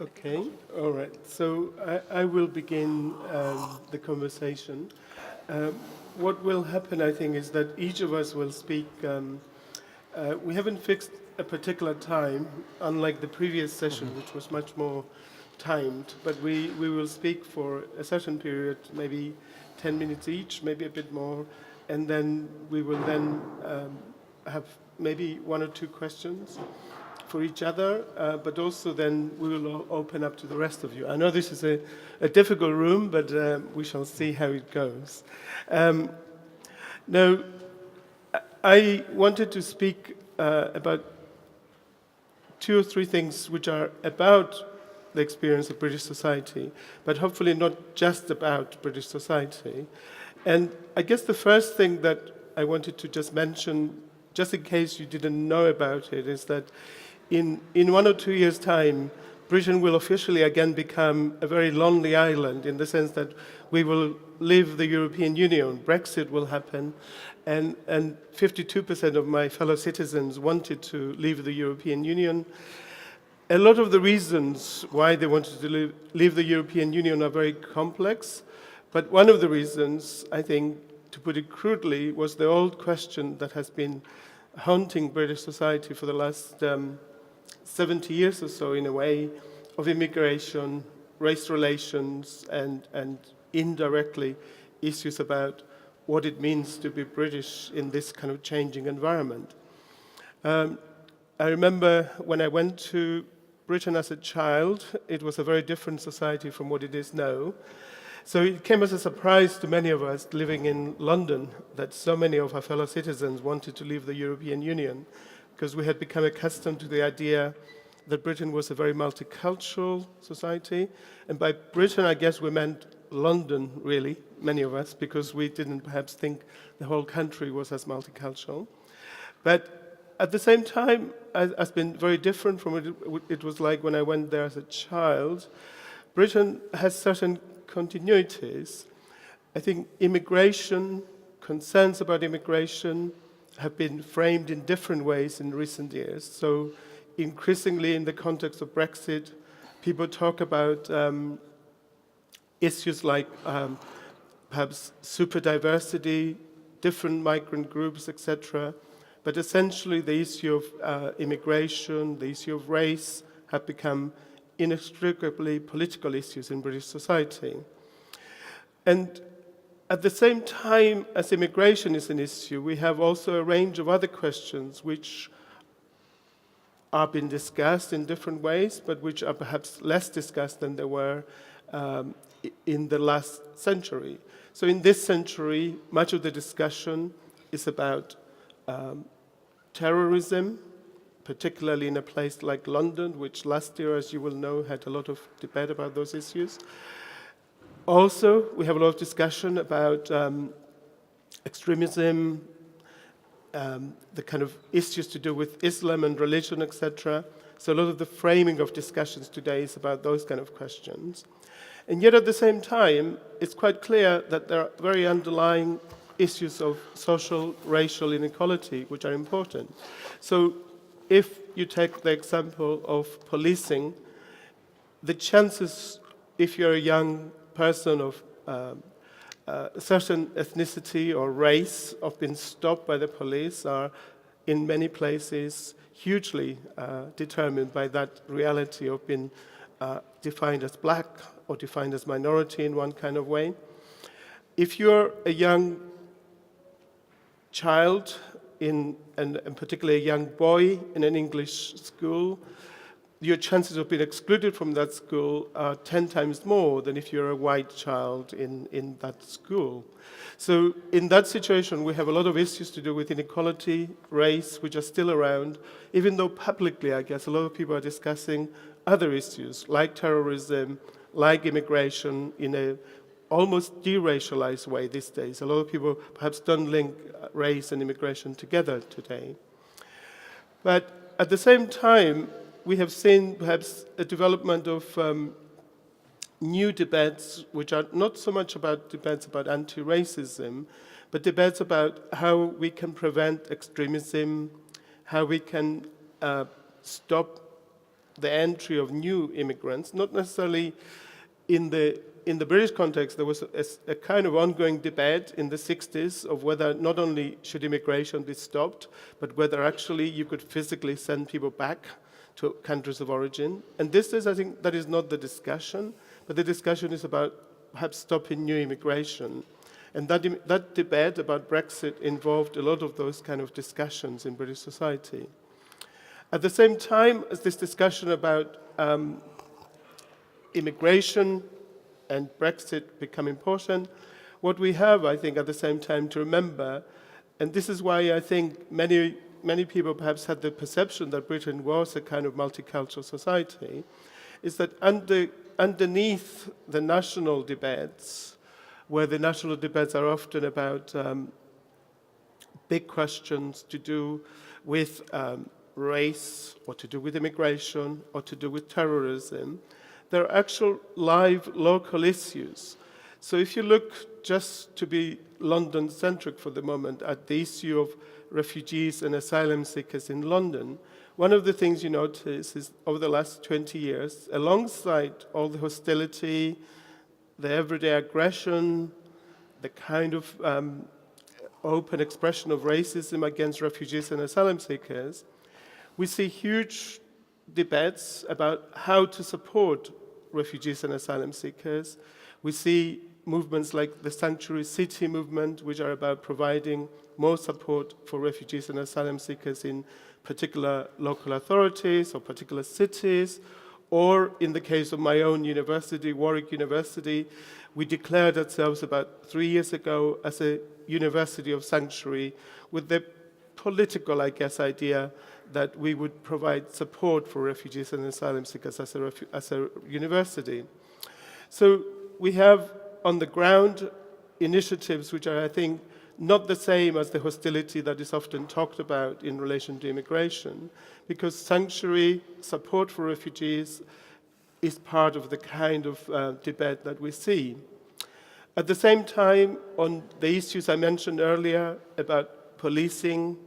Okay, all right. So I will begin the conversation. Um, what will happen, I think, is that each of us will speak. We haven't fixed a particular time, unlike the previous session, which was much more timed, but we will speak for a certain period, maybe 10 minutes each, maybe a bit more, and then we will then have maybe one or two questions for each other, but also then we will open up to the rest of you. I know this is a difficult room, but we shall see how it goes. Now, I wanted to speak about two or three things which are about the experience of British society, but hopefully not just about British society. And I guess the first thing that I wanted to just mention, just in case you didn't know about it, is that in 1 or 2 years' time, Britain will officially again become a very lonely island in the sense that we will leave the European Union. Brexit will happen, and 52% of my fellow citizens wanted to leave the European Union. A lot of the reasons why they wanted to leave the European Union are very complex, but one of the reasons, I think, to put it crudely, was the old question that has been haunting British society for the last 70 years or so, in a way, of immigration, race relations, and indirectly issues about what it means to be British in this kind of changing environment. I remember when I went to Britain as a child, it was a very different society from what it is now. So it came as a surprise to many of us living in London that so many of our fellow citizens wanted to leave the European Union, because we had become accustomed to the idea that Britain was a very multicultural society. And by Britain, I guess we meant London, really, many of us, because we didn't perhaps think the whole country was as multicultural. But at the same time, has been very different from what it was like when I went there as a child. Britain has certain continuities. I think immigration, concerns about immigration, have been framed in different ways in recent years. So increasingly in the context of Brexit, people talk about issues like perhaps super diversity, different migrant groups, etc. But essentially the issue of immigration, the issue of race have become inextricably political issues in British society. And at the same time as immigration is an issue, we have also a range of other questions which are being discussed in different ways, but which are perhaps less discussed than they were in the last century. So in this century, much of the discussion is about terrorism, particularly in a place like London, which last year, as you will know, had a lot of debate about those issues. Also, we have a lot of discussion about extremism, the kind of issues to do with Islam and religion, etc. So a lot of the framing of discussions today is about those kind of questions. And yet at the same time, it's quite clear that there are very underlying issues of social, racial inequality, which are important. So if you take the example of policing, the chances, if you're a young person of a certain ethnicity or race, of being stopped by the police are, in many places, hugely determined by that reality of being defined as black or defined as minority in one kind of way. If you're a young child, and particularly a young boy in an English school, your chances of being excluded from that school are 10 times more than if you're a white child in that school. So in that situation, we have a lot of issues to do with inequality, race, which are still around, even though publicly, I guess, a lot of people are discussing other issues like terrorism, like immigration in a almost de-racialized way these days. A lot of people perhaps don't link race and immigration together today. But at the same time, we have seen perhaps a development of new debates, which are not so much about debates about anti-racism, but debates about how we can prevent extremism, how we can stop the entry of new immigrants, not necessarily in the British context. There was a kind of ongoing debate in the 60s of whether not only should immigration be stopped, but whether actually you could physically send people back to countries of origin. And this is, I think, that is not the discussion, but the discussion is about perhaps stopping new immigration. And that debate about Brexit involved a lot of those kind of discussions in British society. At the same time as this discussion about immigration and Brexit become important, what we have, I think, at the same time to remember, and this is why I think many people perhaps had the perception that Britain was a kind of multicultural society, is that underneath the national debates, where the national debates are often about big questions to do with race, or to do with immigration, or to do with terrorism, there are actual live local issues. So if you look, just to be London-centric for the moment, at the issue of refugees and asylum seekers in London, one of the things you notice is over the last 20 years, alongside all the hostility, the everyday aggression, the kind of open expression of racism against refugees and asylum seekers, we see huge debates about how to support refugees and asylum seekers. We see movements like the Sanctuary City movement, which are about providing more support for refugees and asylum seekers in particular local authorities or particular cities. Or in the case of my own university, Warwick University, we declared ourselves about 3 years ago as a university of sanctuary with the political, I guess, idea that we would provide support for refugees and asylum seekers as a university. So we have on the ground initiatives which are, I think, not the same as the hostility that is often talked about in relation to immigration, because sanctuary support for refugees is part of the kind of debate that we see. At the same time, on the issues I mentioned earlier about policing,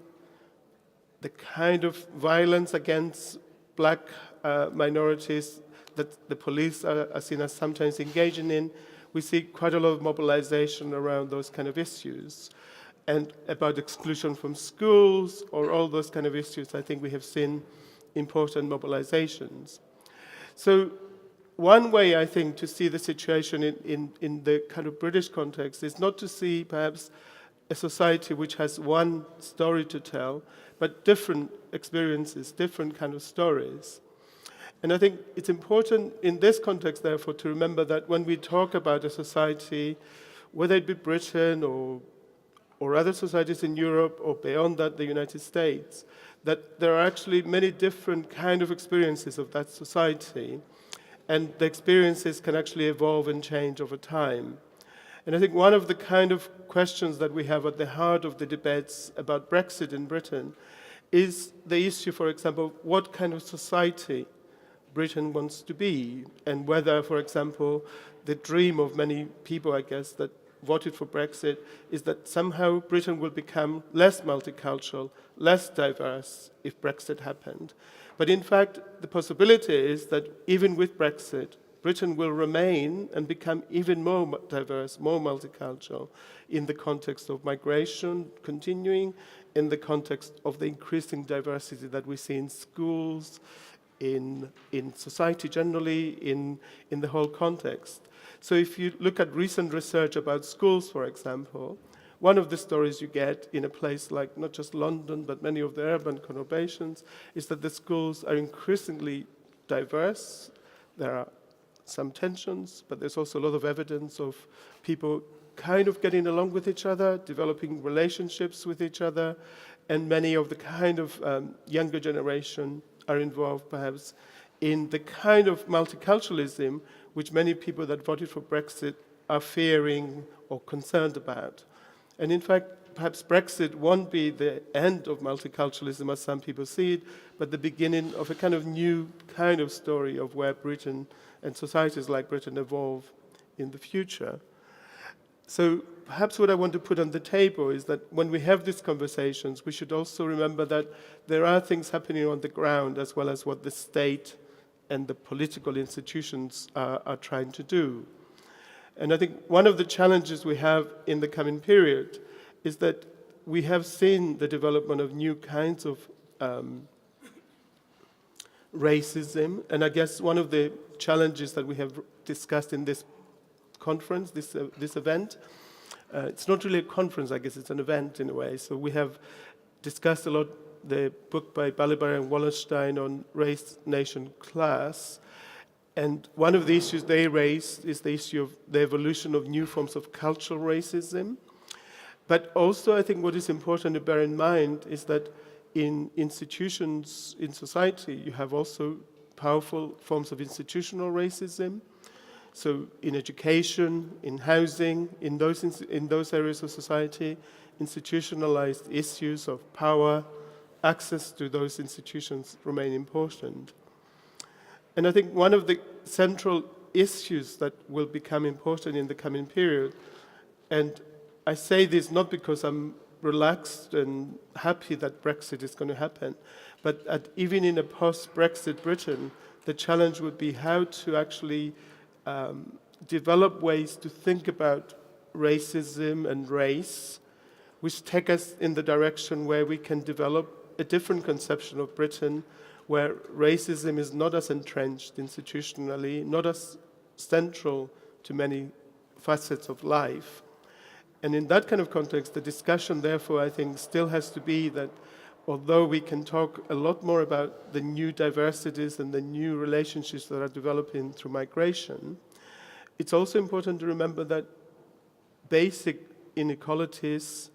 the kind of violence against black minorities that the police are seen as sometimes engaging in, we see quite a lot of mobilization around those kind of issues. And about exclusion from schools or all those kind of issues, I think we have seen important mobilizations. So one way, I think, to see the situation in the kind of British context is not to see perhaps a society which has one story to tell, but different experiences, different kind of stories. And I think it's important in this context, therefore, to remember that when we talk about a society, whether it be Britain or other societies in Europe or beyond that, the United States, that there are actually many different kind of experiences of that society, and the experiences can actually evolve and change over time. And I think one of the kind of questions that we have at the heart of the debates about Brexit in Britain is the issue, for example, what kind of society Britain wants to be, and whether, for example, the dream of many people, I guess, that voted for Brexit is that somehow Britain will become less multicultural, less diverse if Brexit happened. But in fact, the possibility is that even with Brexit, Britain will remain and become even more diverse, more multicultural in the context of migration continuing, in the context of the increasing diversity that we see in schools, in society generally, in the whole context. So if you look at recent research about schools, for example, one of the stories you get in a place like not just London, but many of the urban conurbations, is that the schools are increasingly diverse. There are some tensions, but there's also a lot of evidence of people kind of getting along with each other, developing relationships with each other, and many of the kind of younger generation are involved perhaps in the kind of multiculturalism which many people that voted for Brexit are fearing or concerned about. And in fact, perhaps Brexit won't be the end of multiculturalism as some people see it, but the beginning of a kind of new kind of story of where Britain and societies like Britain evolve in the future. So perhaps what I want to put on the table is that when we have these conversations, we should also remember that there are things happening on the ground as well as what the state and the political institutions are trying to do. And I think one of the challenges we have in the coming period is that we have seen the development of new kinds of racism, and I guess one of the challenges that we have discussed in this conference, this event, it's not really a conference, I guess it's an event in a way. So we have discussed a lot the book by Balibar and Wallerstein on race, nation, class. And one of the issues they raised is the issue of the evolution of new forms of cultural racism. But also I think what is important to bear in mind is that in institutions in society, you have also powerful forms of institutional racism. So in education, in housing, in those areas of society, institutionalized issues of power, access to those institutions remain important. And I think one of the central issues that will become important in the coming period, and I say this not because I'm relaxed and happy that Brexit is going to happen, but even in a post-Brexit Britain, the challenge would be how to actually develop ways to think about racism and race, which take us in the direction where we can develop a different conception of Britain, where racism is not as entrenched institutionally, not as central to many facets of life. And in that kind of context, the discussion, therefore, I think still has to be that although we can talk a lot more about the new diversities and the new relationships that are developing through migration, it's also important to remember that basic inequalities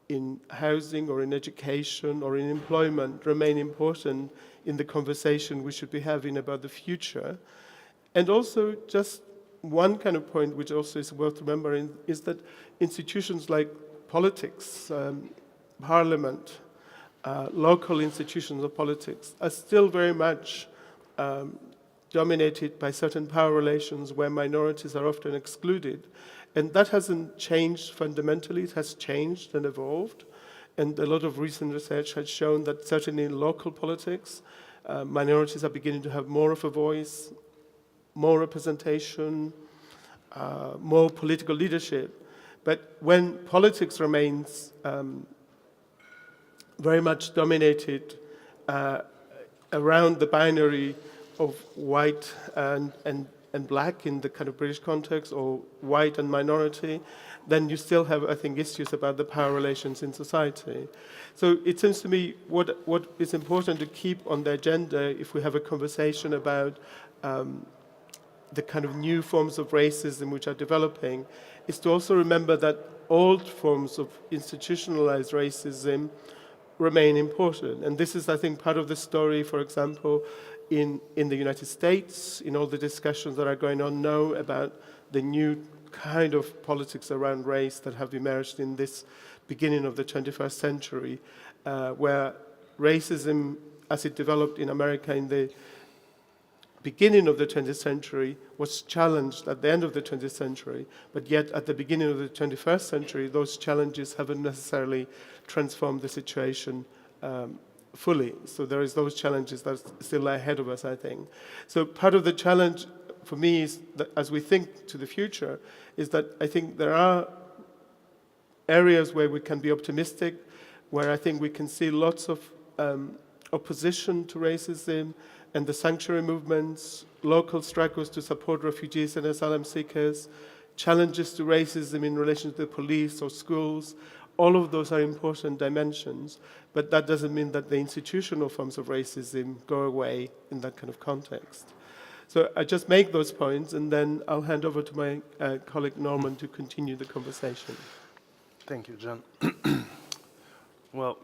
in housing or in education or in employment remain important in the conversation we should be having about the future. And also just one kind of point which also is worth remembering is that institutions like politics, parliament, local institutions of politics are still very much dominated by certain power relations where minorities are often excluded. And that hasn't changed fundamentally, it has changed and evolved. And a lot of recent research has shown that certainly in local politics, minorities are beginning to have more of a voice, more representation, more political leadership. But when politics remains very much dominated around the binary of white and black in the kind of British context, or white and minority, then you still have, I think, issues about the power relations in society. So it seems to me what is important to keep on the agenda if we have a conversation about the kind of new forms of racism which are developing, is to also remember that old forms of institutionalized racism remain important. And this is, I think, part of the story, for example, in the United States, in all the discussions that are going on now about the new kind of politics around race that have emerged in this beginning of the 21st century, where racism, as it developed in America in the beginning of the 20th century, was challenged at the end of the 20th century, but yet at the beginning of the 21st century, those challenges haven't necessarily transformed the situation fully. So there is those challenges that still lie ahead of us, I think. So part of the challenge for me is that as we think to the future, is that I think there are areas where we can be optimistic, where I think we can see lots of opposition to racism and the sanctuary movements, local struggles to support refugees and asylum seekers, challenges to racism in relation to the police or schools. All of those are important dimensions, but that doesn't mean that the institutional forms of racism go away in that kind of context. So I just make those points, and then I'll hand over to my colleague Norman to continue the conversation. Thank you, John. Well,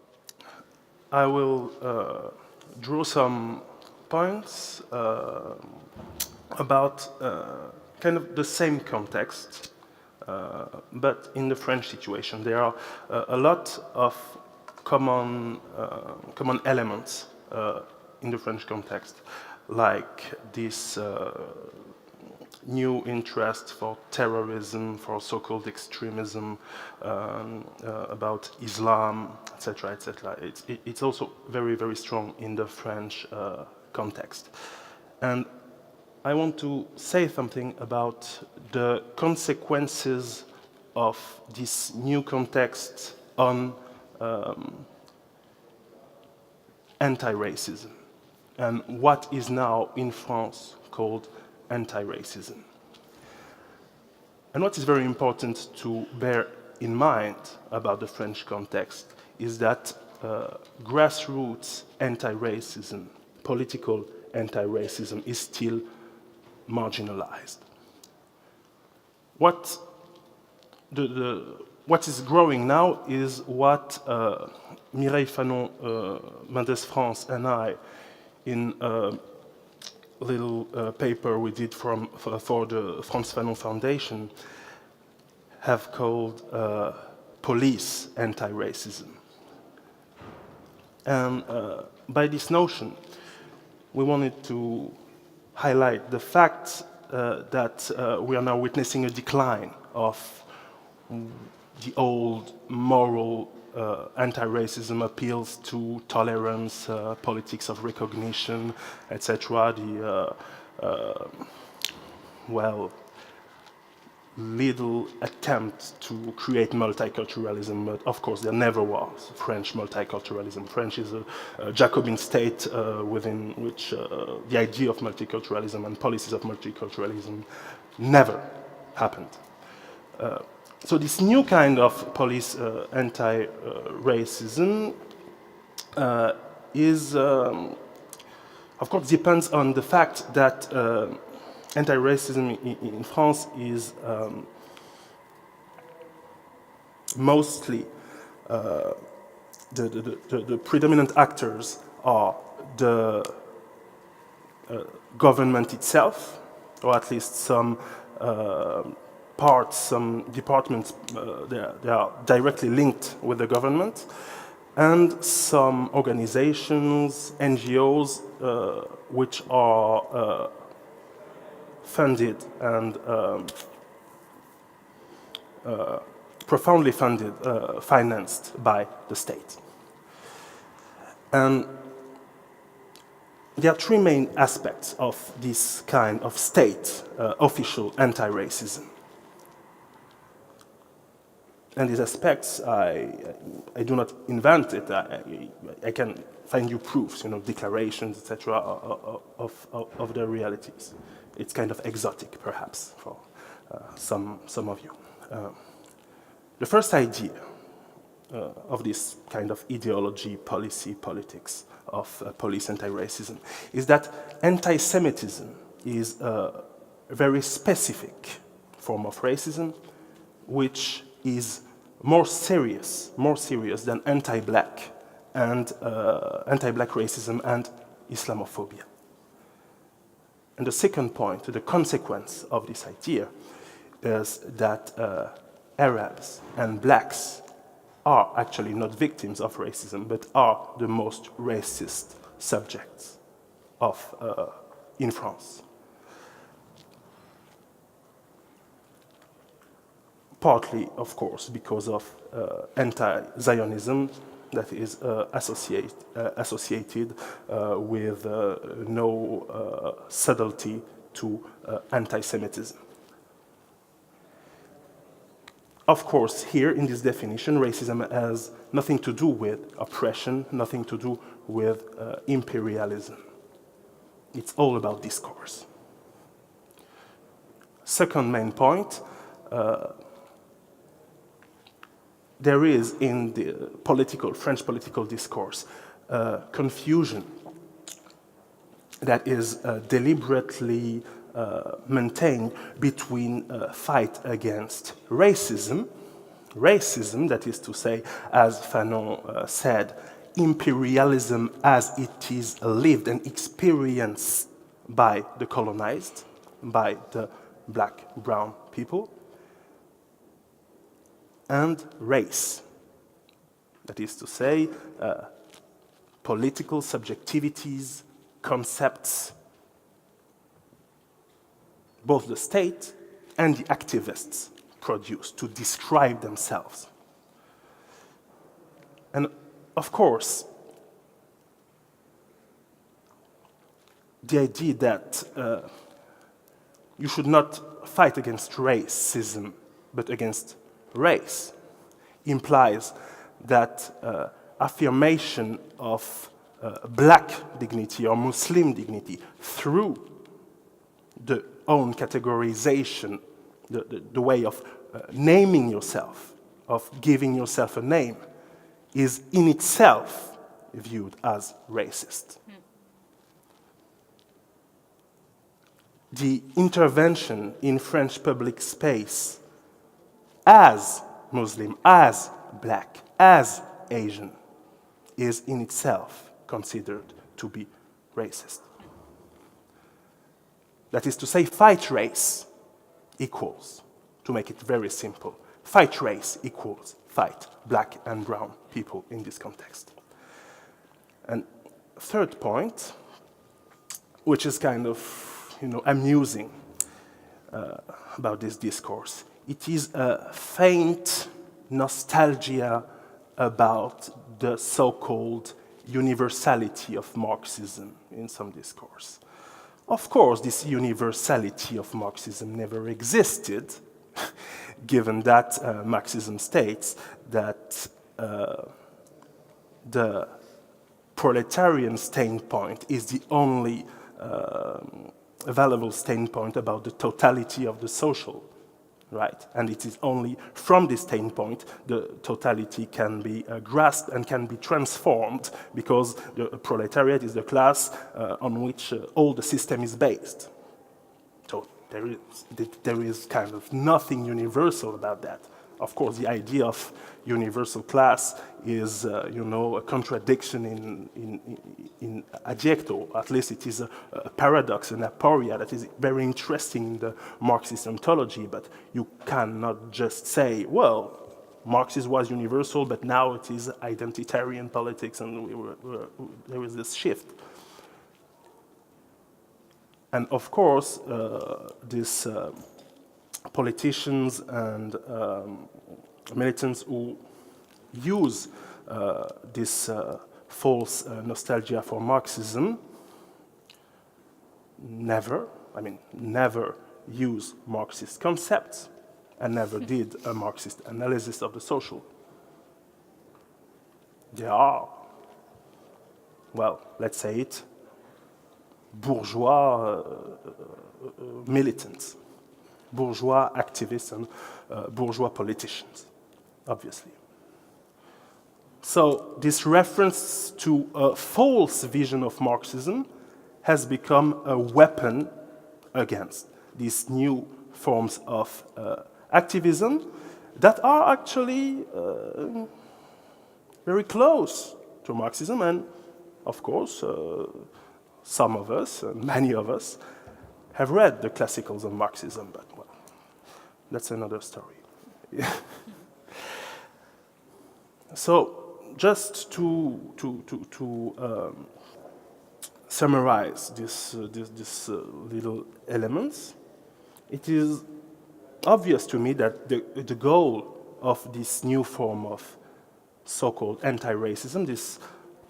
I will draw some points about kind of the same context, but in the French situation. There are a lot of common elements in the French context, like this new interest for terrorism, for so-called extremism, about Islam, etc., etc. It's also very, very strong in the French context. And I want to say something about the consequences of this new context on anti-racism and what is now in France called anti-racism. And what is very important to bear in mind about the French context is that grassroots anti-racism, political anti-racism is still marginalized. What is growing now is what Mireille Fanon, Mendes France, and I, in a little paper we did for the Frantz Fanon Foundation, have called police anti-racism. And by this notion, we wanted to highlight the fact that we are now witnessing a decline of the old moral anti-racism appeals to tolerance, politics of recognition, etc. Little attempt to create multiculturalism, but of course there never was French multiculturalism. French is a Jacobin state within which the idea of multiculturalism and policies of multiculturalism never happened. So this new kind of police anti-racism is, of course, depends on the fact that anti-racism in France is mostly the predominant actors are the government itself, or at least some parts, some departments, they are directly linked with the government, and some organizations, NGOs, which are funded and profoundly funded, financed by the state. And there are three main aspects of this kind of state official anti-racism. And these aspects, I do not invent it. I can find you proofs, declarations, etc., of their realities. It's kind of exotic, perhaps, for some of you. The first idea of this kind of ideology, policy, politics of police anti-racism is that anti-Semitism is a very specific form of racism, which is more serious than anti-black and anti-black racism and Islamophobia. And the second point, the consequence of this idea, is that Arabs and blacks are actually not victims of racism, but are the most racist subjects in France. Partly, of course, because of anti-Zionism that is associated with no subtlety to anti-Semitism. Of course, here in this definition, racism has nothing to do with oppression, nothing to do with imperialism. It's all about discourse. Second main point, there is in the French political discourse confusion that is deliberately maintained between fight against racism, that is to say, as Fanon said, imperialism as it is lived and experienced by the colonized, by the black, brown people, and race, that is to say, political subjectivities, concepts, both the state and the activists produce to describe themselves. And of course, the idea that you should not fight against racism, but against race, implies that affirmation of black dignity or Muslim dignity through the own categorization, the way of naming yourself, of giving yourself a name, is in itself viewed as racist. The intervention in French public space as Muslim, as black, as Asian, is in itself considered to be racist. That is to say, fight race equals, to make it very simple, fight race equals fight black and brown people in this context. And third point, which is kind of amusing about this discourse, it is a faint nostalgia about the so-called universality of Marxism in some discourse. Of course, this universality of Marxism never existed, given that Marxism states that the proletarian standpoint is the only available standpoint about the totality of the social, right? And it is only from this standpoint the totality can be grasped and can be transformed, because the proletariat is the class on which all the system is based. So there is kind of nothing universal about that. Of course, the idea of universal class is, a contradiction in adjecto. At least it is a paradox, an aporia that is very interesting in the Marxist ontology. But you cannot just say, well, Marxism was universal, but now it is identitarian politics, and there is this shift. And of course, these politicians and militants who use this false nostalgia for Marxism never use Marxist concepts and never did a Marxist analysis of the social. They are, well, let's say it, bourgeois militants, bourgeois activists, and bourgeois politicians, obviously. So this reference to a false vision of Marxism has become a weapon against these new forms of activism that are actually very close to Marxism, and of course, some of us, many of us, have read the classicals of Marxism, but well, that's another story. So, just to summarize this little elements, it is obvious to me that the goal of this new form of so-called anti-racism, this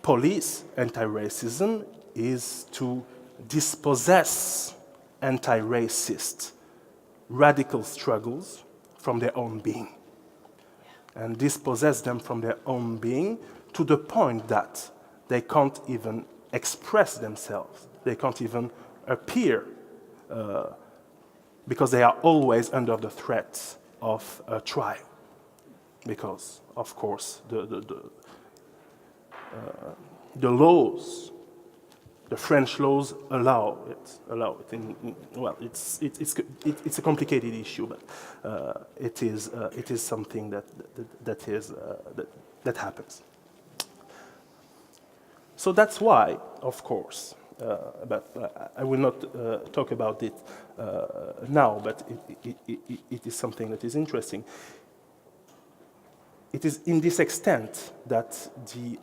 police anti-racism, is to dispossess anti-racist radical struggles from their own being, and dispossess them from their own being to the point that they can't even express themselves, they can't even appear, because they are always under the threat of a trial, because of course the laws, the French laws allow it. Well, it's a complicated issue, but it is something that happens. So that's why, of course, but I will not talk about it now. But it is something that is interesting. It is in this extent that the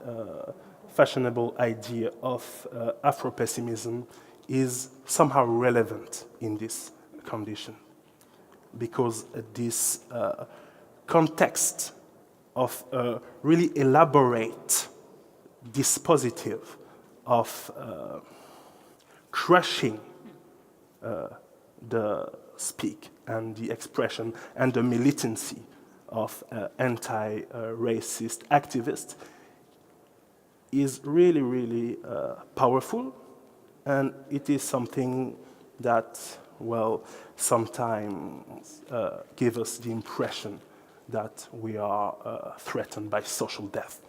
fashionable idea of Afro-pessimism is somehow relevant in this condition, because this context of a really elaborate dispositive of crushing the speak and the expression and the militancy of anti-racist activists is really, really powerful, and it is something that, well, sometimes give us the impression that we are threatened by social death.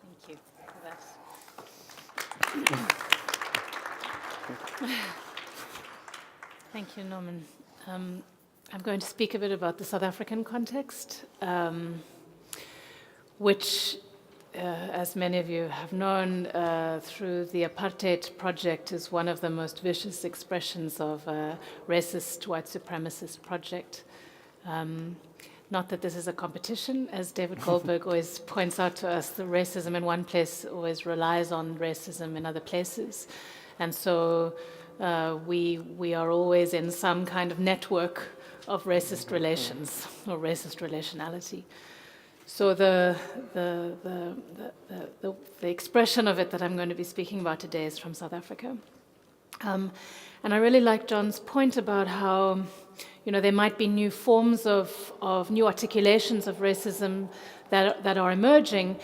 Thank you for that. Thank you, Norman. I'm going to speak a bit about the South African context, which, as many of you have known, through the Apartheid project is one of the most vicious expressions of a racist white supremacist project. Not that this is a competition, as David Goldberg always points out to us, the racism in one place always relies on racism in other places. And so we are always in some kind of network of racist relations or racist relationality. So the expression of it that I'm going to be speaking about today is from South Africa. And I really like John's point about how, there might be new forms of new articulations of racism that are emerging,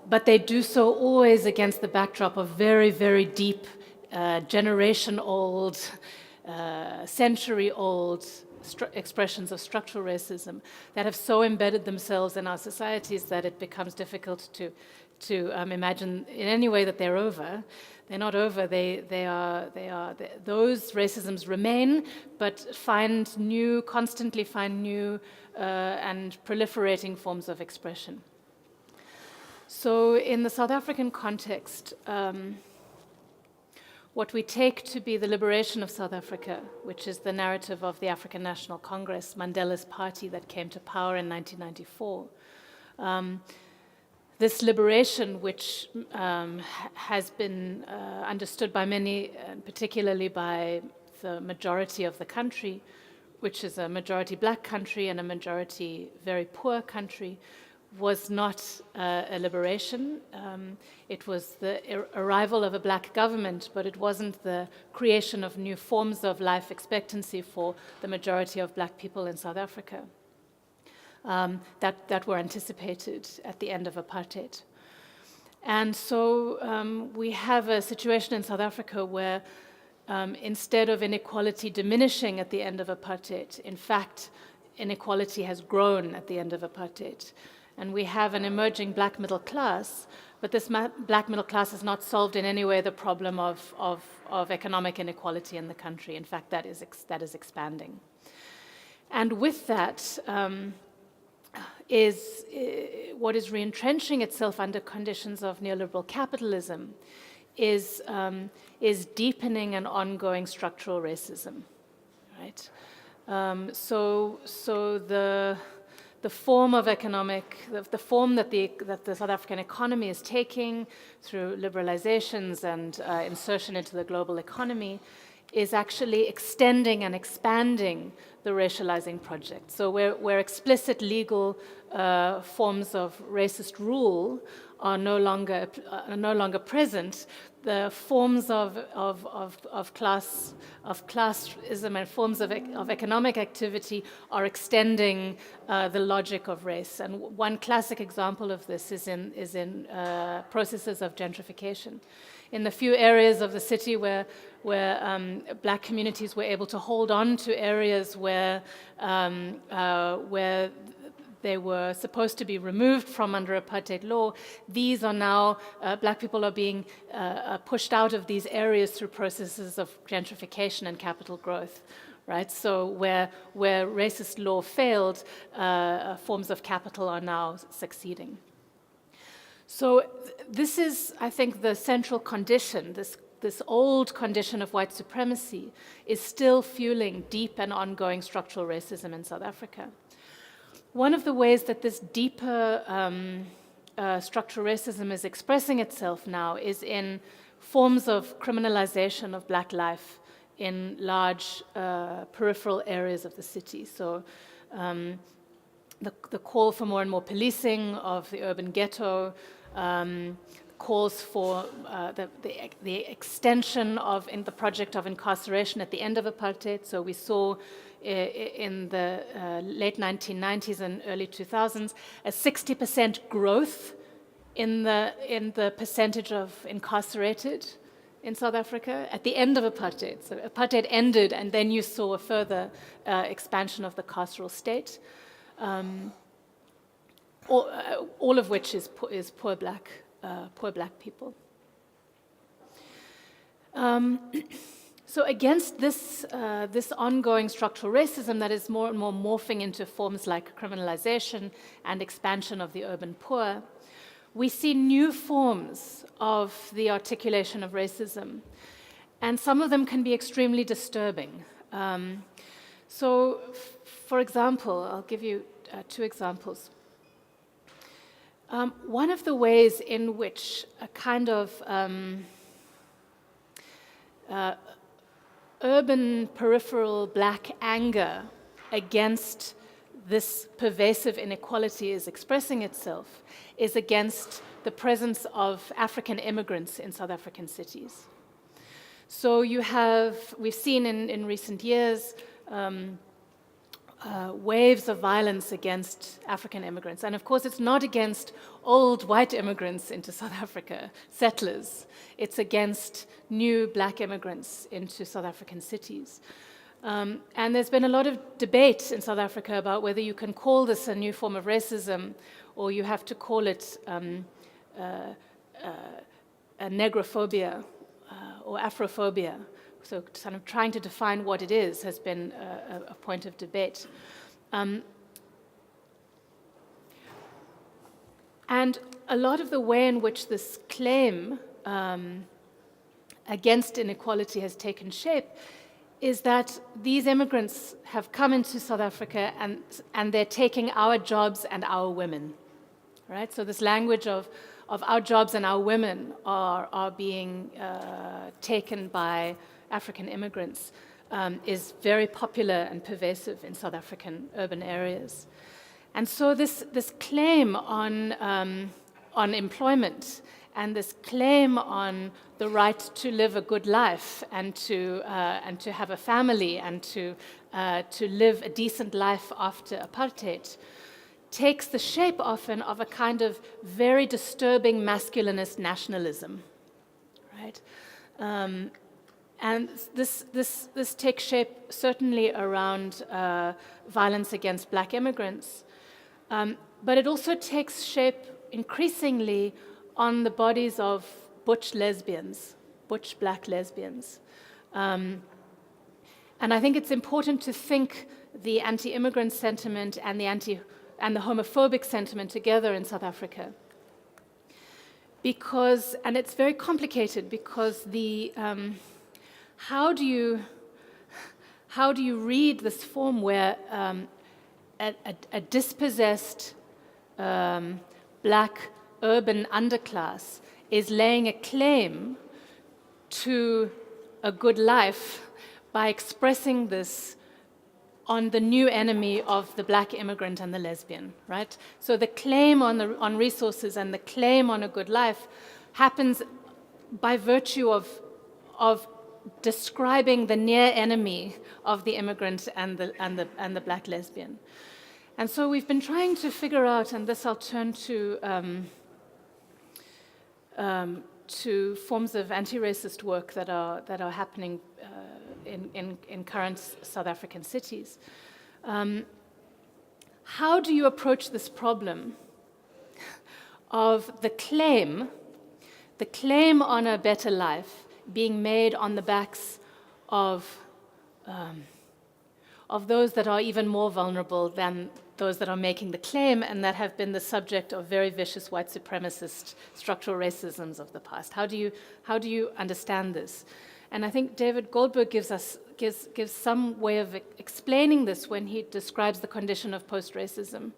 but they do so always against the backdrop of very, very deep, generation-old, century-old expressions of structural racism that have so embedded themselves in our societies that it becomes difficult to imagine in any way that they're over. They're not over. Those racisms remain, but constantly find new and proliferating forms of expression. So, in the South African context, what we take to be the liberation of South Africa, which is the narrative of the African National Congress, Mandela's party that came to power in 1994. This liberation, which has been understood by many, particularly by the majority of the country, which is a majority black country and a majority very poor country, was not a liberation. It was the arrival of a black government, but it wasn't the creation of new forms of life expectancy for the majority of black people in South Africa that were anticipated at the end of apartheid. And so we have a situation in South Africa where instead of inequality diminishing at the end of apartheid, in fact, inequality has grown at the end of apartheid. And we have an emerging black middle class, but this black middle class has not solved in any way the problem of economic inequality in the country. In fact, that is expanding. And with that is what is reentrenching itself under conditions of neoliberal capitalism is deepening and ongoing structural racism, right? So the form of the form that the South African economy is taking through liberalizations and insertion into the global economy is actually extending and expanding the racializing project. So where explicit legal forms of racist rule are no longer present, the forms of classism and forms of economic activity are extending the logic of race. And one classic example of this is in processes of gentrification. In the few areas of the city where black communities were able to hold on to areas where they were supposed to be removed from under apartheid law, these are now, black people are being pushed out of these areas through processes of gentrification and capital growth, right? So where racist law failed, forms of capital are now succeeding. So this is, I think, the central condition, this old condition of white supremacy is still fueling deep and ongoing structural racism in South Africa. One of the ways that this deeper structural racism is expressing itself now is in forms of criminalization of black life in large peripheral areas of the city. So the call for more and more policing of the urban ghetto, calls for the extension of the project of incarceration at the end of apartheid. So we saw in the late 1990s and early 2000s a 60% growth in the percentage of incarcerated in South Africa at the end of apartheid. So apartheid ended, and then you saw a further expansion of the carceral state, all of which is poor black people. So against this ongoing structural racism that is more and more morphing into forms like criminalization and expansion of the urban poor, we see new forms of the articulation of racism, and some of them can be extremely disturbing. For example, I'll give you two examples. One of the ways in which a kind of urban peripheral black anger against this pervasive inequality is expressing itself is against the presence of African immigrants in South African cities. So we've seen in recent years waves of violence against African immigrants. And of course, it's not against old white immigrants into South Africa, settlers. It's against new black immigrants into South African cities. And there's been a lot of debate in South Africa about whether you can call this a new form of racism or you have to call it a negrophobia or Afrophobia. So kind of trying to define what it is has been a point of debate. And a lot of the way in which this claim against inequality has taken shape is that these immigrants have come into South Africa and they're taking our jobs and our women, right? So this language of our jobs and our women are being taken by African immigrants is very popular and pervasive in South African urban areas. And so this claim on employment and this claim on the right to live a good life and to have a family and to live a decent life after apartheid takes the shape often of a kind of very disturbing masculinist nationalism, right? And this takes shape certainly around violence against black immigrants, but it also takes shape increasingly on the bodies of butch black lesbians. And I think it's important to think the anti-immigrant sentiment and the homophobic sentiment together in South Africa. And it's very complicated because how do you read this form where a dispossessed black urban underclass is laying a claim to a good life by expressing this on the new enemy of the black immigrant and the lesbian, right? So the claim on resources and the claim on a good life happens by virtue of describing the near enemy of the immigrant and the black lesbian. And so we've been trying to figure out, and this I'll turn to forms of anti-racist work that are happening in current South African cities. How do you approach this problem of the claim on a better life being made on the backs of those that are even more vulnerable than those that are making the claim and that have been the subject of very vicious white supremacist structural racisms of the past? How do you understand this? And I think David Goldberg gives some way of explaining this when he describes the condition of post-racism.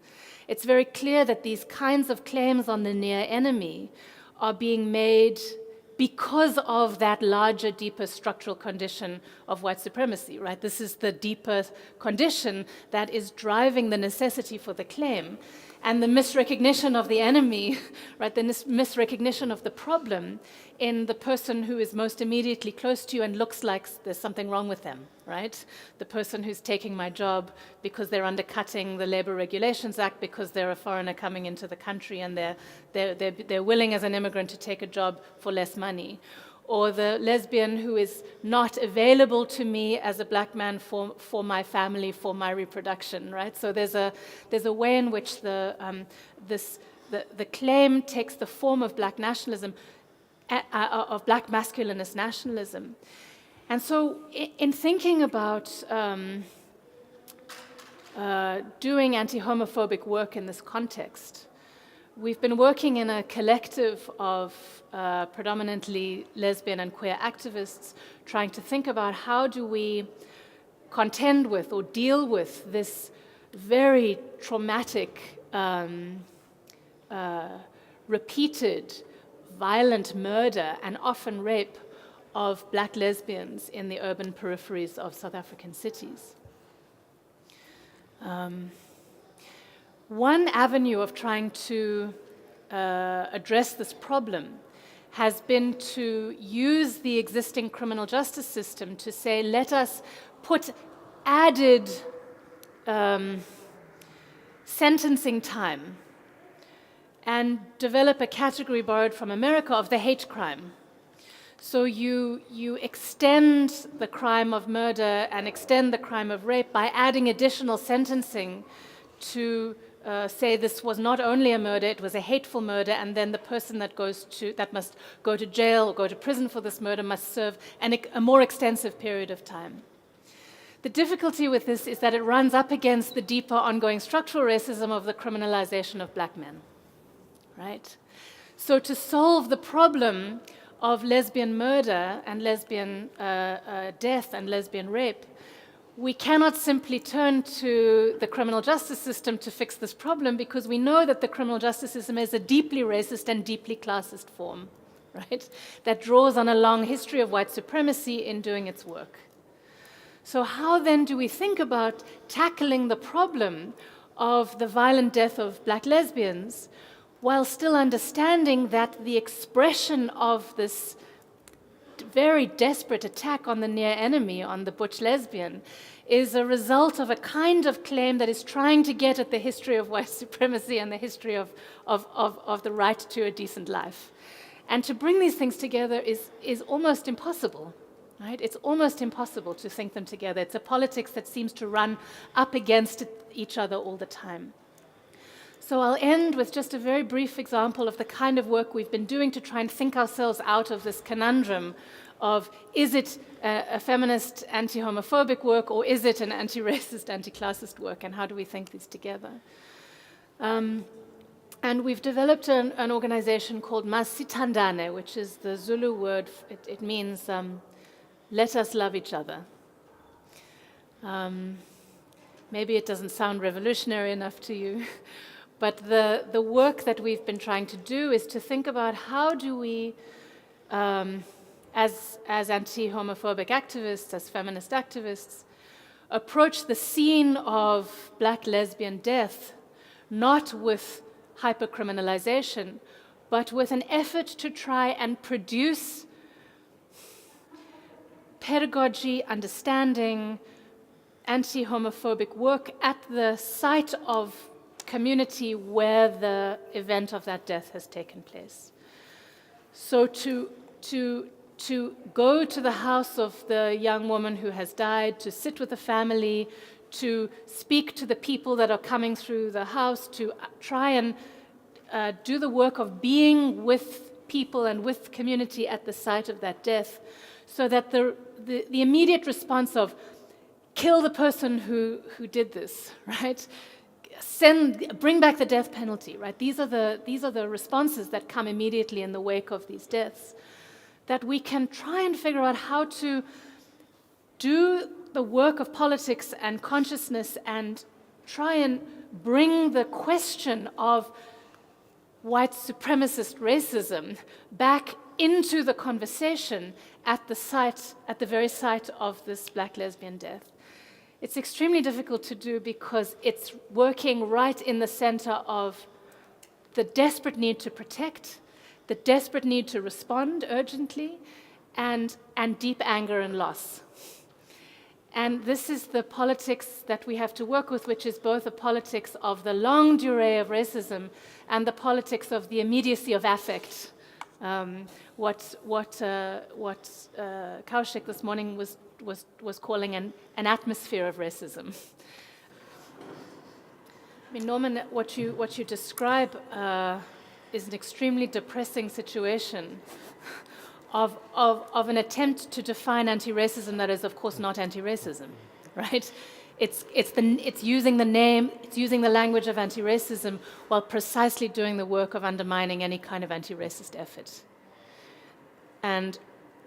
It's very clear that these kinds of claims on the near enemy are being made because of that larger, deeper structural condition of white supremacy, right? This is the deeper condition that is driving the necessity for the claim. and the misrecognition of the enemy, right, the misrecognition of the problem in the person who is most immediately close to you and looks like there's something wrong with them, right? The person who's taking my job because they're undercutting the Labor Regulations Act because they're a foreigner coming into the country and they're willing as an immigrant to take a job for less money. Or the lesbian who is not available to me as a black man for my family, for my reproduction, right? So there's a way in which the claim takes the form of black nationalism, of black masculinist nationalism. And so in thinking about doing anti-homophobic work in this context, we've been working in a collective of predominantly lesbian and queer activists trying to think about how do we contend with or deal with this very traumatic, repeated, violent murder and often rape of black lesbians in the urban peripheries of South African cities. One avenue of trying to address this problem has been to use the existing criminal justice system to say, let us put added sentencing time and develop a category borrowed from America of the hate crime. So you extend the crime of murder and extend the crime of rape by adding additional sentencing to say this was not only a murder, it was a hateful murder, and then the person that must go to jail or go to prison for this murder must serve a more extensive period of time. The difficulty with this is that it runs up against the deeper ongoing structural racism of the criminalization of black men, right? So to solve the problem of lesbian murder and lesbian death and lesbian rape, we cannot simply turn to the criminal justice system to fix this problem because we know that the criminal justice system is a deeply racist and deeply classist form, right? That draws on a long history of white supremacy in doing its work. So how then do we think about tackling the problem of the violent death of black lesbians while still understanding that the expression of this very desperate attack on the near enemy, on the butch lesbian, is a result of a kind of claim that is trying to get at the history of white supremacy and the history of the right to a decent life. And to bring these things together is almost impossible, right? It's almost impossible to think them together. It's a politics that seems to run up against each other all the time. So I'll end with just a very brief example of the kind of work we've been doing to try and think ourselves out of this conundrum of, is it a feminist anti-homophobic work or is it an anti-racist, anti-classist work, and how do we think these together? And we've developed an organization called Masithandane, which is the Zulu word, it means let us love each other. Maybe it doesn't sound revolutionary enough to you, but the work that we've been trying to do is to think about how do we, as anti-homophobic activists, as feminist activists, approach the scene of black lesbian death not with hypercriminalization, but with an effort to try and produce pedagogy, understanding, anti-homophobic work at the site of community where the event of that death has taken place. So to go to the house of the young woman who has died, to sit with the family, to speak to the people that are coming through the house, to try and do the work of being with people and with community at the site of that death, so that the immediate response of kill the person who did this, right? Bring back the death penalty, right? These are the responses that come immediately in the wake of these deaths, that we can try and figure out how to do the work of politics and consciousness and try and bring the question of white supremacist racism back into the conversation at the very site of this black lesbian death. It's extremely difficult to do because it's working right in the center of the desperate need to protect, the desperate need to respond urgently, and deep anger and loss. And this is the politics that we have to work with, which is both the politics of the longue durée of racism and the politics of the immediacy of affect. What Kaushik this morning was calling an atmosphere of racism. I mean, Norman, what you describe is an extremely depressing situation of an attempt to define anti-racism that is, of course, not anti-racism, right? It's using the name, it's using the language of anti-racism while precisely doing the work of undermining any kind of anti-racist effort. And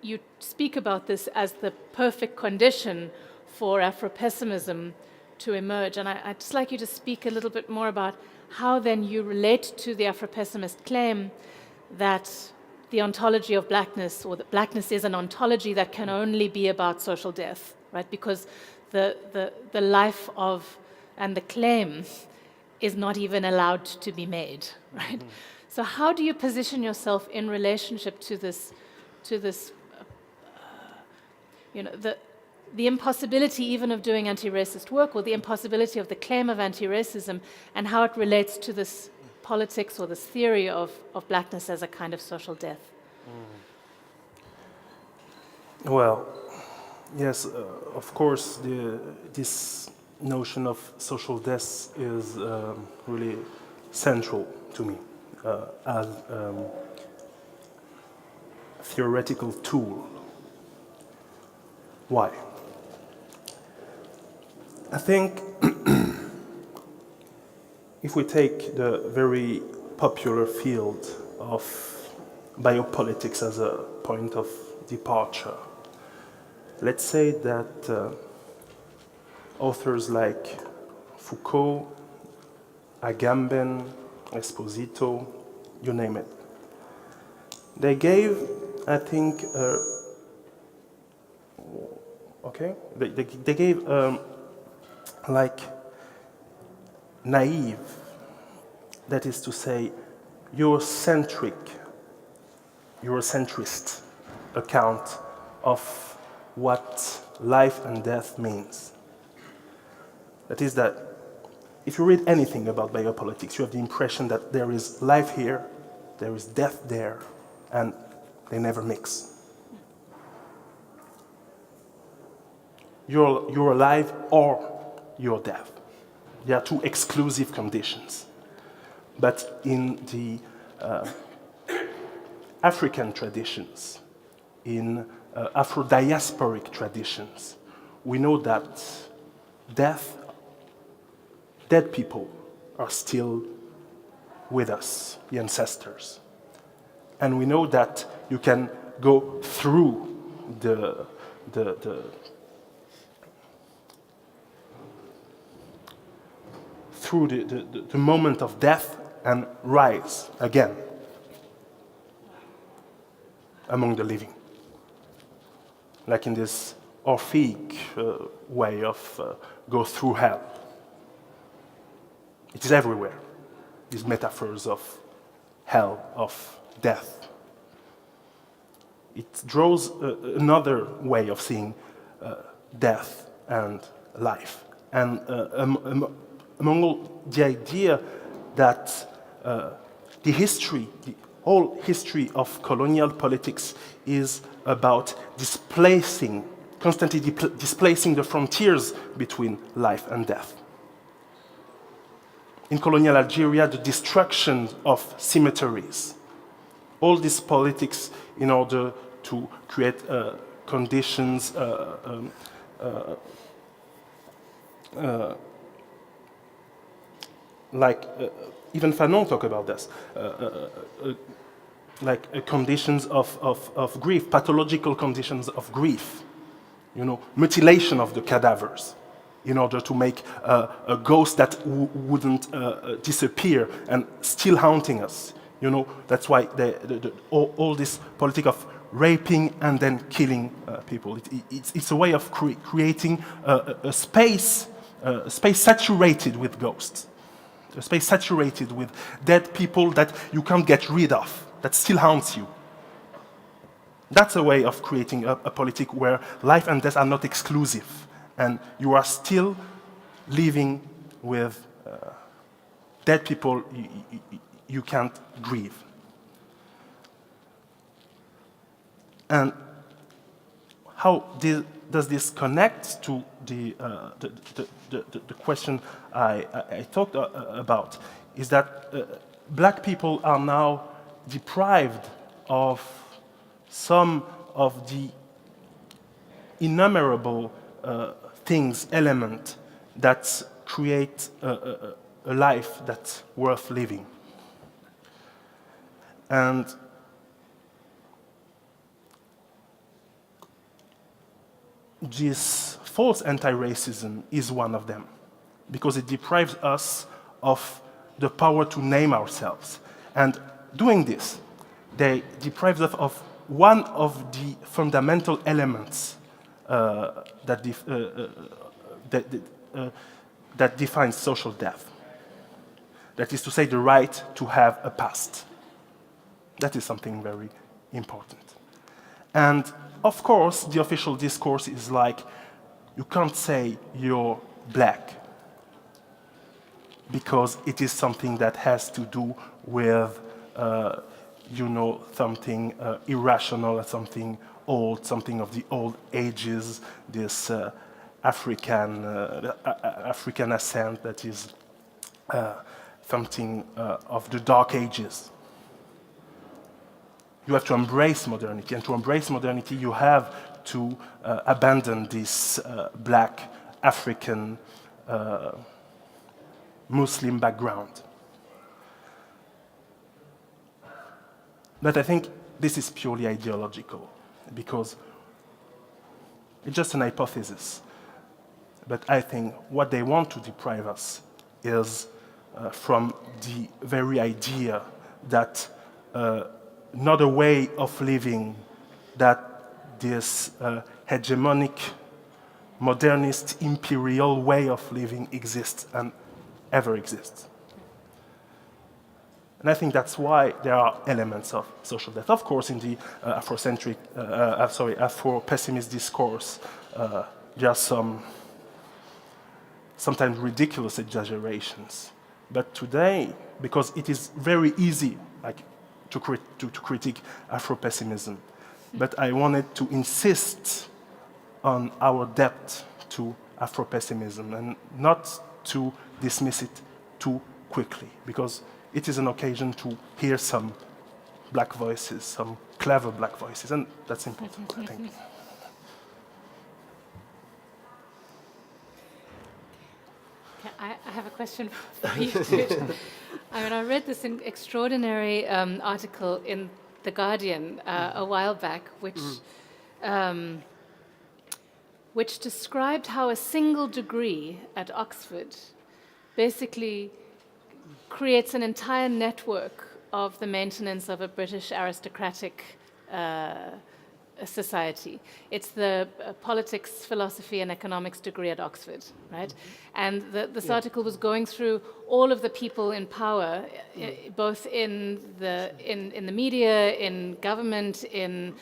you speak about this as the perfect condition for Afro-pessimism to emerge. And I'd just like you to speak a little bit more about how then you relate to the Afro-pessimist claim that the ontology of blackness, or that blackness is an ontology that can only be about social death, right? Because the life of, and the claim is not even allowed to be made, right? Mm-hmm. So how do you position yourself in relationship to this the impossibility even of doing anti-racist work, or the impossibility of the claim of anti-racism, and how it relates to this politics or this theory of blackness as a kind of social death? Well, yes, of course, this notion of social death is really central to me as a theoretical tool. Why? I think if we take the very popular field of biopolitics as a point of departure, let's say that authors like Foucault, Agamben, Esposito, you name it, they gave, I think, they gave like naive, that is to say, Eurocentrist account of what life and death means. That is that if you read anything about biopolitics, you have the impression that there is life here, there is death there, and they never mix. You're alive or you're dead. There are two exclusive conditions. But in the African traditions, in Afro-diasporic traditions, we know that dead people are still with us, the ancestors. And we know that you can go through the moment of death and rise again among the living. Like in this Orphic way of go through hell. It is everywhere, these metaphors of hell, of death. It draws another way of seeing death and life. And among all, the idea that the whole history of colonial politics is about constantly displacing the frontiers between life and death. In colonial Algeria, the destruction of cemeteries. All these politics in order to create conditions like even Fanon talk about this, like conditions of grief, pathological conditions of grief, mutilation of the cadavers in order to make a ghost that wouldn't disappear and still haunting us. That's why all this politic of raping and then killing people. It's a way of creating a space saturated with ghosts, a space saturated with dead people that you can't get rid of, that still haunts you. That's a way of creating a politic where life and death are not exclusive, and you are still living with dead people you can't grieve. And how does this connect to the question I talked about? Is that black people are now deprived of some of the innumerable elements that create a life that's worth living. And this false anti-racism is one of them, because it deprives us of the power to name ourselves. And doing this, they deprive us of one of the fundamental elements that defines social death. That is to say, the right to have a past. That is something very important. And of course, the official discourse is like, you can't say you're black, because it is something that has to do with, something irrational, something old, something of the old ages, this African ascent that is something of the dark ages. You have to embrace modernity, and to embrace modernity, you have to abandon this black African Muslim background. But I think this is purely ideological, because it's just an hypothesis. But I think what they want to deprive us is from the very idea that another way of living, that this hegemonic, modernist, imperial way of living exists and ever exists. And I think that's why there are elements of social death. Of course, in the Afro-pessimist discourse, there are sometimes ridiculous exaggerations. But today, because it is very easy to critique Afro-pessimism, but I wanted to insist on our debt to Afro-pessimism and not to dismiss it too quickly, because it is an occasion to hear some black voices, some clever black voices, and that's important, I think. I have a question for you too. I read this extraordinary article in The Guardian a while back, which described how a single degree at Oxford basically creates an entire network of the maintenance of a British aristocratic society. It's the politics, philosophy, and economics degree at Oxford, right? And this article was going through all of the people in power, both in the media, in government, in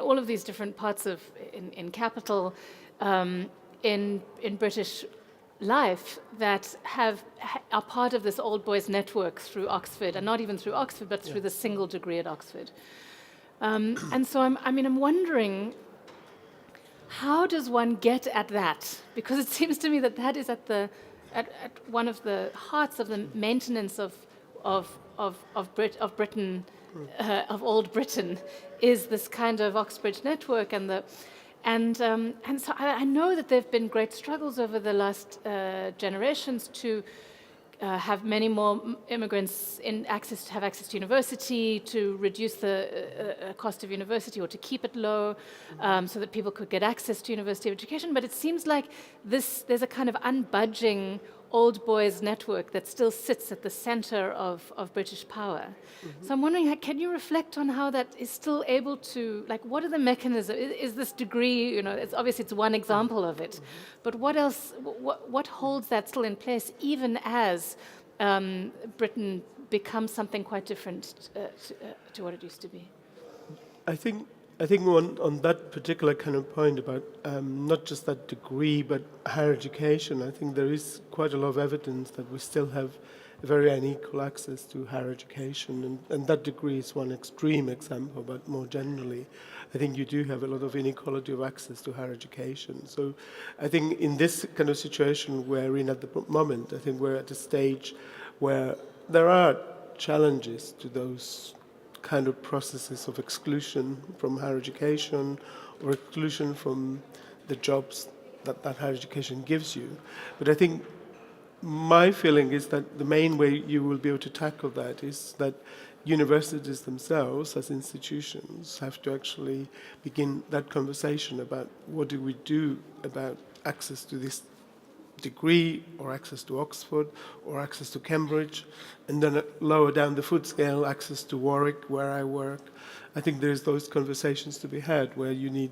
all of these different parts of in capital, in British life, that are part of this old boys network through Oxford, and not even through Oxford, but through the single degree at Oxford. And so I'm wondering, how does one get at that? Because it seems to me that is at one of the hearts of the maintenance of Britain, of old Britain, is this kind of Oxbridge network, and so I know that there have been great struggles over the last generations to have many more immigrants have access to university, to reduce the cost of university, or to keep it low, so that people could get access to university education. But it seems like there's a kind of unbudging old boys network that still sits at the center of British power. So I'm wondering, can you reflect on how that is still able to, like, what are the mechanisms? Is this degree, it's obviously it's one example of it, but what else, what holds that still in place, even as Britain becomes something quite different to what it used to be? I think on that particular kind of point about not just that degree but higher education, I think there is quite a lot of evidence that we still have a very unequal access to higher education, and that degree is one extreme example, but more generally, I think you do have a lot of inequality of access to higher education. So I think in this kind of situation we're in at the moment, I think we're at a stage where there are challenges to those kind of processes of exclusion from higher education or exclusion from the jobs that higher education gives you. But I think my feeling is that the main way you will be able to tackle that is that universities themselves as institutions have to actually begin that conversation about what do we do about access to this degree or access to Oxford or access to Cambridge, and then lower down the food scale, access to Warwick, where I work. I think there's those conversations to be had where you need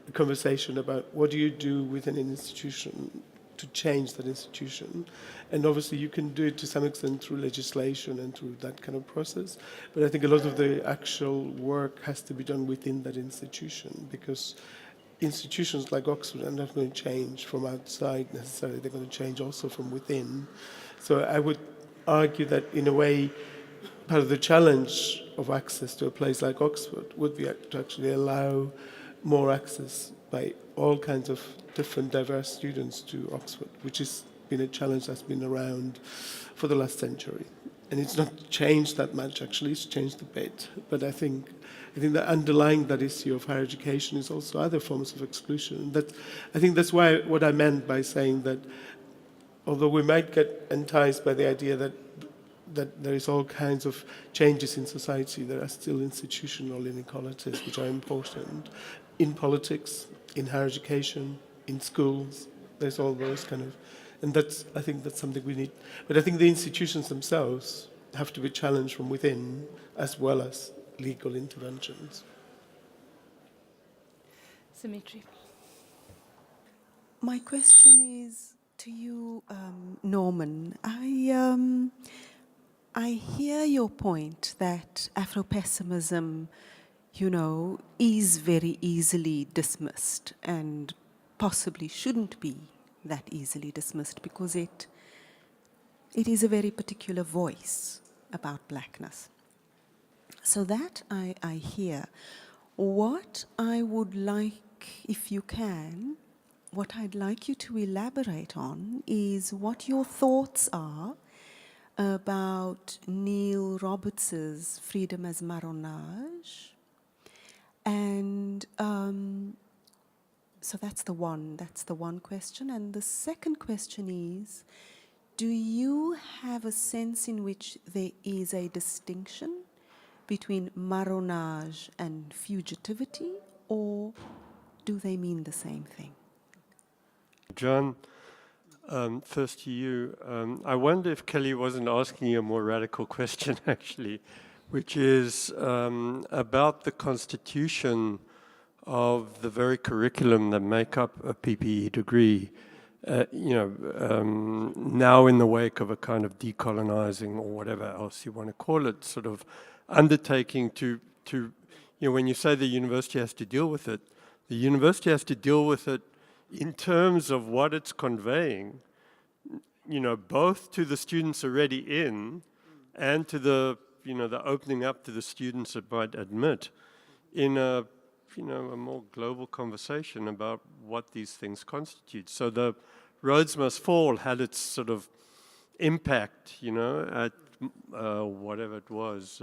a conversation about what do you do within an institution to change that institution. And obviously you can do it to some extent through legislation and through that kind of process, but I think a lot of the actual work has to be done within that institution, because institutions like Oxford are not going to change from outside necessarily, they're going to change also from within. So I would argue that in a way, part of the challenge of access to a place like Oxford would be to actually allow more access by all kinds of different diverse students to Oxford, which has been a challenge that's been around for the last century. And it's not changed that much, actually, it's changed a bit. But I think that underlying that issue of higher education is also other forms of exclusion. I think that's why what I meant by saying that although we might get enticed by the idea that there is all kinds of changes in society, there are still institutional inequalities which are important. In politics, in higher education, in schools, there's all those kind of... And I think that's something we need. But I think the institutions themselves have to be challenged from within as well as legal interventions. Dimitri. My question is to you, Norman. I hear your point that Afro-pessimism, is very easily dismissed and possibly shouldn't be that easily dismissed because it is a very particular voice about blackness. So that I hear. What I would like, if you can, what I'd like you to elaborate on is what your thoughts are about Neil Roberts' freedom as marronage. And so that's the one question. And the second question is, do you have a sense in which there is a distinction between marronage and fugitivity, or do they mean the same thing? John, first to you. I wonder if Kelly wasn't asking you a more radical question, actually, which is about the constitution of the very curriculum that make up a PPE degree. Now in the wake of a kind of decolonizing or whatever else you want to call it, sort of undertaking to when you say the university has to deal with it, the university has to deal with it in terms of what it's conveying, both to the students already in and to the opening up to the students that might admit in a more global conversation about what these things constitute. So the Rhodes Must Fall had its sort of impact, at whatever it was,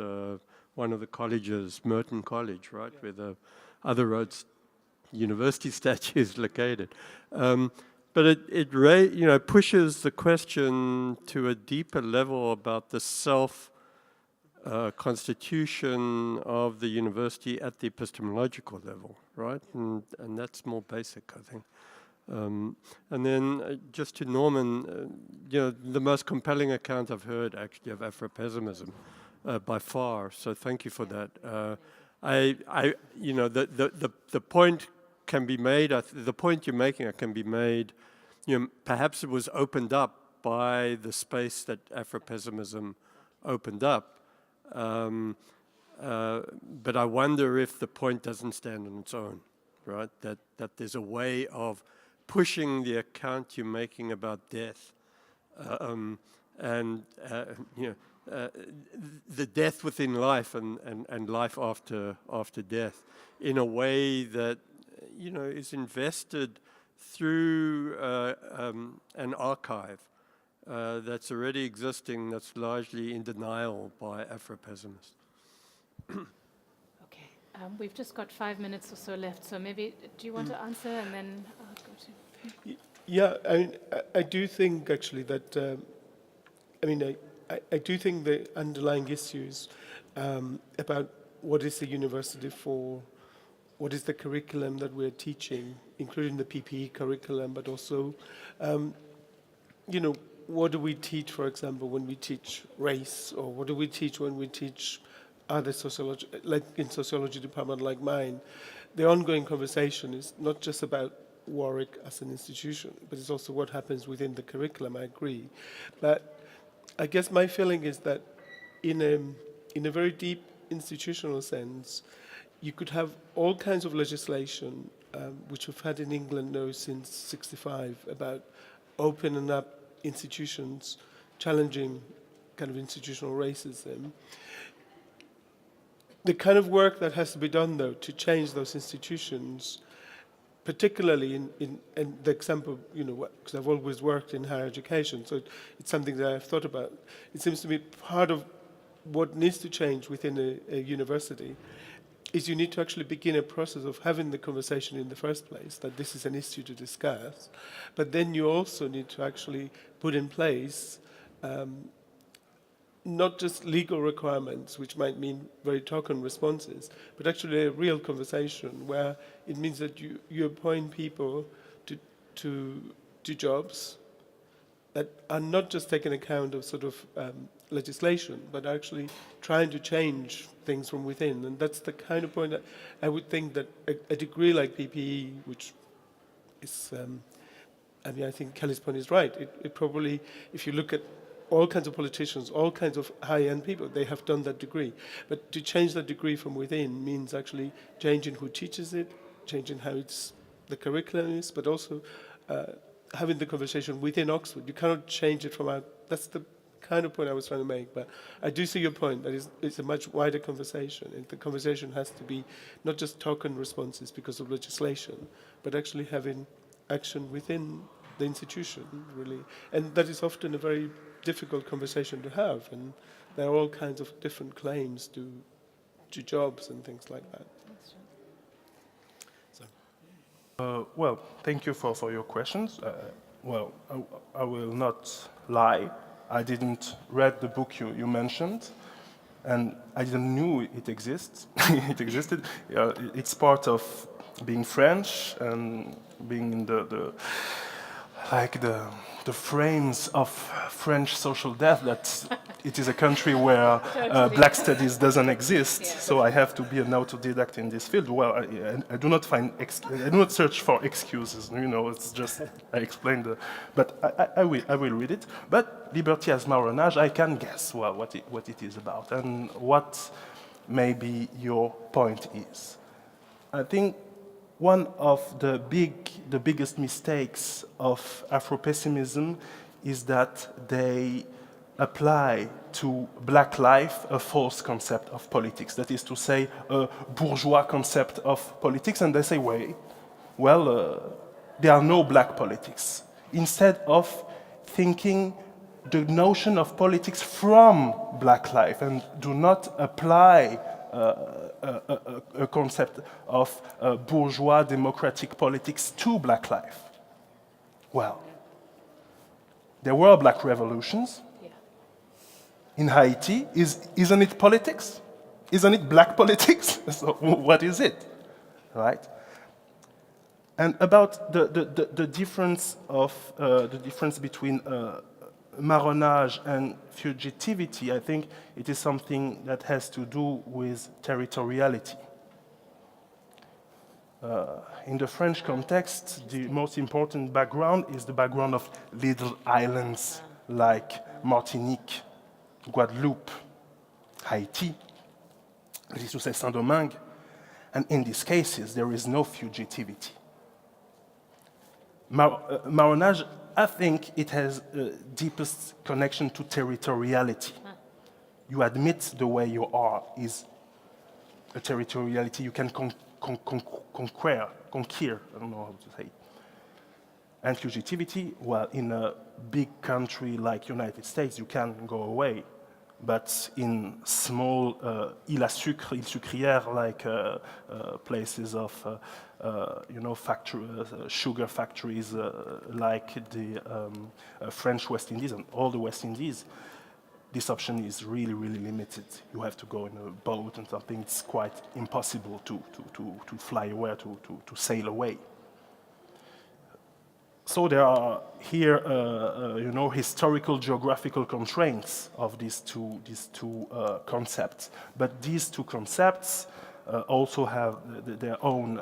one of the colleges, Merton College, right, where the other Rhodes University statue is located. But it pushes the question to a deeper level about the constitution of the university at the epistemological level, right? And that's more basic, I think. And then just to Norman, the most compelling account I've heard actually of Afro-pessimism by far. So thank you for that. The point can be made. The point you're making can be made. Perhaps it was opened up by the space that Afro-pessimism opened up. But I wonder if the point doesn't stand on its own, right? That there's a way of pushing the account you're making about death the death within life and life after death in a way that is invested through an archive that's already existing, that's largely in denial by Afro-pessimists. Okay, we've just got 5 minutes or so left, so maybe do you want to answer and then I'll go to... Yeah, I do think actually that, I do think the underlying issues about what is the university for, what is the curriculum that we're teaching, including the PPE curriculum, but also, what do we teach, for example, when we teach race, or what do we teach when we teach other sociology, like in sociology department like mine? The ongoing conversation is not just about Warwick as an institution, but it's also what happens within the curriculum, I agree. But I guess my feeling is that in a very deep institutional sense, you could have all kinds of legislation, which we've had in England now since '65, about opening up institutions, challenging kind of institutional racism. The kind of work that has to be done, though, to change those institutions, particularly in the example, because I've always worked in higher education, so it's something that I've thought about. It seems to me part of what needs to change within a university is you need to actually begin a process of having the conversation in the first place, that this is an issue to discuss, but then you also need to actually put in place not just legal requirements, which might mean very token responses, but actually a real conversation where it means that you appoint people to jobs that are not just taking account of sort of legislation, but actually trying to change things from within. And that's the kind of point that I would think that a degree like PPE, which is, I think Kelly's point is right. It probably, if you look at all kinds of politicians, all kinds of high-end people, they have done that degree. But to change that degree from within means actually changing who teaches it, changing how the curriculum is, but also having the conversation within Oxford. You cannot change it from out. That's the kind of point I was trying to make. But I do see your point, that it's a much wider conversation. And the conversation has to be not just token responses because of legislation, but actually having action within the institution, really. And that is often a very difficult conversation to have, and there are all kinds of different claims to jobs and things like that. Well, thank you for your questions. I will not lie. I didn't read the book you mentioned, and I didn't knew it exists. It existed. It's part of being French and being in the frames of French social death, that it is a country where black studies doesn't exist. Yeah. So I have to be an autodidact in this field. Well, I do not I do not search for excuses. It's just I explained but I will read it. But Liberty as Marronage, I can guess what it is about and what maybe your point is. I think one of the biggest mistakes of Afro-pessimism is that they apply to black life a false concept of politics. That is to say, a bourgeois concept of politics, and they say, there are no black politics. Instead of thinking the notion of politics from black life and do not apply a concept of bourgeois democratic politics to black life. Well, there were black revolutions. Yeah. In Haiti, isn't it politics? Isn't it black politics? So what is it, right? And about the difference between marronage and fugitivity, I think it is something that has to do with territoriality. In the French context, the most important background is the background of little islands like Martinique, Guadeloupe, Haiti, that is to say Saint-Domingue, and in these cases there is no fugitivity. Marronage, I think it has the deepest connection to territoriality. You admit the way you are is a territoriality you can conquer, I don't know how to say it. And fugitivity, well, in a big country like United States, you can go away. But in small îles sucrières, like places of, sugar factories like the French West Indies and all the West Indies, this option is really, really limited. You have to go in a boat and something. It's quite impossible to fly away, to sail away. So there are here, historical, geographical constraints of these two concepts. But these two concepts also have their own,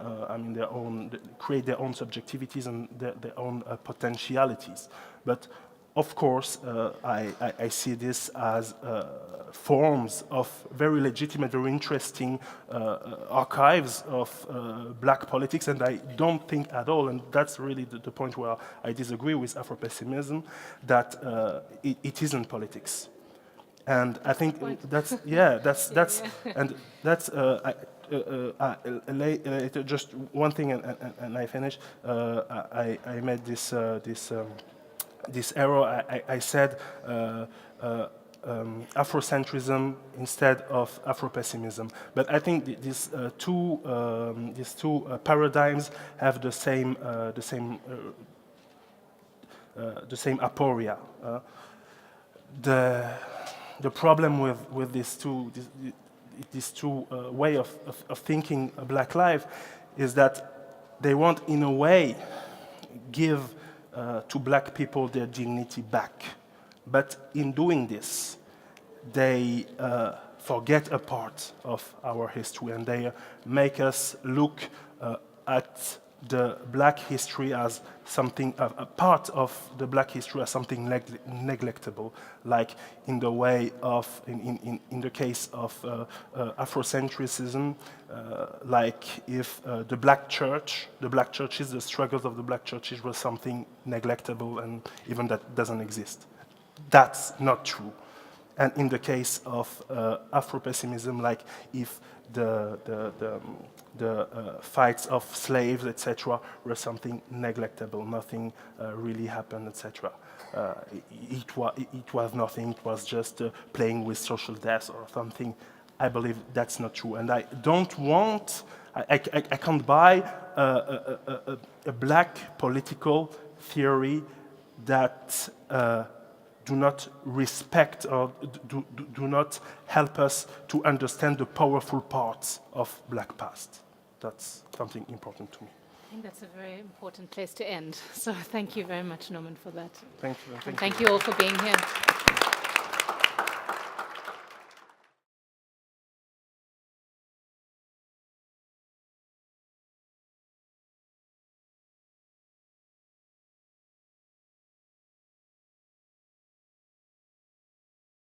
create their own subjectivities and their own potentialities. But of course, I see this as forms of very legitimate, very interesting archives of black politics, and I don't think at all, and that's really the point where I disagree with Afro-pessimism, that it isn't politics. And I think that's just one thing, and I finish. I made this error. I said Afrocentrism instead of Afro-pessimism, but I think these two paradigms have the same aporia. The problem with these two way of thinking Black life is that they want, in a way, give to black people their dignity back. But in doing this, they forget a part of our history, and they make us look at the black history as something, a part of the black history as something neglectable, like in the way of, in the case of Afrocentrism, like if the black churches, the struggles of the black churches was something neglectable, and even that doesn't exist. That's not true. And in the case of Afro-pessimism, like if the fights of slaves, etc., were something neglectable, nothing really happened, etc. It was nothing, it was just playing with social death or something. I believe that's not true. And I don't want, I can't buy a black political theory that do not respect or do not help us to understand the powerful parts of black past. That's something important to me. I think that's a very important place to end. So thank you very much, Norman, for that. Thank you. And thank you all for being here.